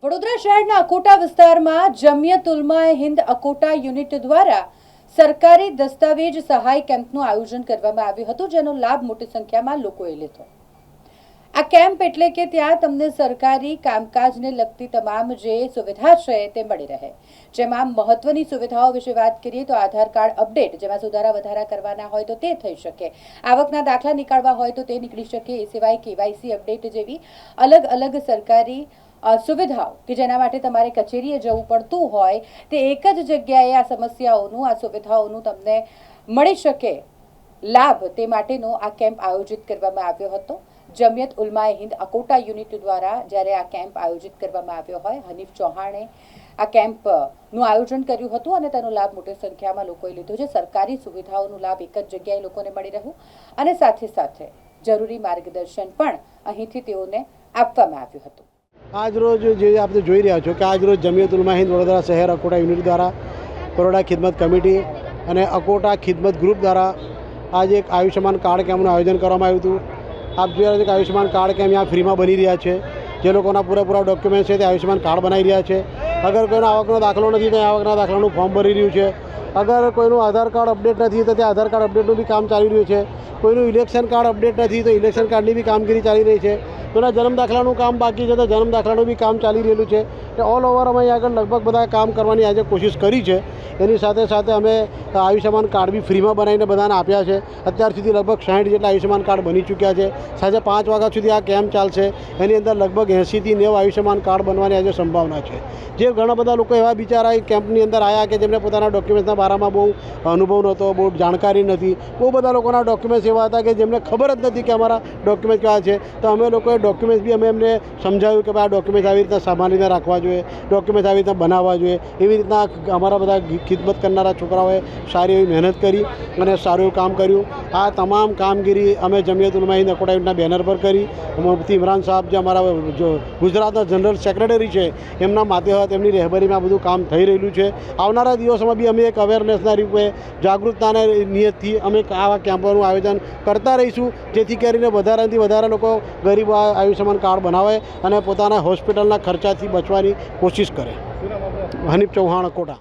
વડોદરા શહેરના અકોટા વિસ્તારમાં જમિયત ઉલમાએ હિન્દ અકોટા યુનિટ દ્વારા સરકારી દસ્તાવેજ સહાય કેમ્પનું આયોજન કરવામાં આવ્યું હતું, જેનો લાભ મોટી સંખ્યામાં લોકોએ લીધો। આ કેમ્પ એટલે કે ત્યાં તમને સરકારી કામકાજને લગતી તમામ જે સુવિધા છે તે મળી રહે। જેમાં મહત્વની સુવિધાઓ વિશે વાત કરીએ તો આધાર કાર્ડ અપડેટ, જેમાં સુધારા વધારા કરવાના હોય તો તે થઈ શકે, આવકના દાખલા નીકાળવા હોય તો તે નીકળી શકે, એ સિવાય કેવાયસી અપડેટ જેવી અલગ અલગ સરકારી સુવિધાઓ કે જેના માટે તમારે કચેરીએ જવું પડતું હોય તે એક જ જગ્યાએ આ સમસ્યાઓનું, આ સુવિધાઓનું તમને મળી શકે લાભ, તે માટેનો આ કેમ્પ આયોજિત કરવામાં આવ્યો હતો। જમિયત ઉલમાએ હિન્દ અકોટા યુનિટ દ્વારા જ્યારે આ કેમ્પ આયોજિત કરવામાં આવ્યો હોય, હનીફ ચૌહાણે આ કેમ્પનું આયોજન કર્યું હતું અને તેનો લાભ મોટી સંખ્યામાં લોકોએ લીધો છે। સરકારી સુવિધાઓનો લાભ એક જ જગ્યાએ લોકોને મળી રહ્યું અને સાથે સાથે જરૂરી માર્ગદર્શન પણ અહીંથી તેઓને આપવામાં આવ્યું હતું। આજ રોજ જે આપણે જોઈ રહ્યા છો કે આજ રોજ જમિયત ઉલમા હિન્દ વડોદરા શહેર અકોટા યુનિટ દ્વારા બરોડા ખિદમત કમિટી અને અકોટા ખિદમત ગ્રુપ દ્વારા આજે એક આયુષ્યમાન કાર્ડ કેમ્પનું આયોજન કરવામાં આવ્યું હતું। આપ જોઈ રહ્યા છો કે આયુષ્યમાન કાર્ડ કેમ્પ यहाँ ફ્રીમાં બની રહ્યા છે। જે લોકોના પૂરેપૂરા ડોક્યુમેન્ટ છે તે આયુષ્યમાન કાર્ડ બનાવી રહ્યા છે। અગર કોઈનો આવકનો દાખલો નથી તો આવકના દાખલાનું ફોર્મ ભરી રહ્યું છે। અગર કોઈનું આધાર કાર્ડ અપડેટ નથી તો તે આધાર કાર્ડ અપડેટનું બી કામ ચાલી રહ્યું છે। કોઈનું ઇલેક્શન કાર્ડ અપડેટ નથી તો ઇલેક્શન કાર્ડની બી કામગીરી ચાલી રહી છે। કોઈના જન્મ દાખલાનું કામ બાકી છે તો જન્મ દાખલાનું બી કામ ચાલી રહેલું છે। કે ઓલ ઓવર અમે અહીં આગળ લગભગ બધા કામ કરવાની આજે કોશિશ કરી છે। એની સાથે સાથે અમે આયુષ્યમાન કાર્ડ બી ફ્રીમાં બનાવીને બધાને આપ્યા છે। અત્યાર સુધી લગભગ 60 જેટલા આયુષ્યમાન કાર્ડ બની ચૂક્યા છે। સાંજે 5 વાગ્યા સુધી આ કેમ્પ ચાલશે। એની અંદર લગભગ 80 થી 90 આયુષ્યમાન કાર્ડ બનવાની આજે સંભાવના છે। જે ઘણા બધા લોકો એવા બિચારા કેમ્પની અંદર આવ્યા કે જેમને પોતાના ડોક્યુમેન્ટ્સના બારામાં બહુ અનુભવ નહોતો, બહુ જાણકારી નથી। બહુ બધા લોકોના ડોક્યુમેન્ટ્સ એવા હતા કે જેમને ખબર જ નથી કે અમારા ડોક્યુમેન્ટ કેવા છે। તો અમે લોકોએ ડોક્યુમેન્ટ્સ બી અમે એમને સમજાવ્યું કે ભાઈ આ ડોક્યુમેન્ટ આવી રીતના સામાન્ય રાખવા જોઈએ, ડોક્યુમેન્ટ આવી રીતના બનાવવા જોઈએ। એવી રીતના અમારા બધા ખિદમત કરનારા છોકરાઓએ સારી એવી મહેનત કરી અને સારું એવું કામ કર્યું। આ તમામ કામગીરી અમે જમિયત ઉલમા હિન્દ અકોટા યુનિટના બેનર પર કરી। મુફ્તી ઇમરાન સાહેબ જે અમારા ગુજરાતના જનરલ સેક્રેટરી છે એમના માધ્યમથી એમની રહેબરીમાં બધું કામ થઈ રહેલું છે। આવનારા દિવસોમાં બી અમે એક અવેરનેસના રૂપે, જાગૃતતાના નિયતથી અમે આવા કેમ્પોનું આયોજન કરતા રહીશું, જેથી કરીને વધારેથી વધારે લોકો ગરીબો આયુષ્યમાન કાર્ડ બનાવે અને પોતાના હોસ્પિટલના ખર્ચાથી બચવાની કોશિશ કરે। હનીફ ચૌહાણ, અકોટા।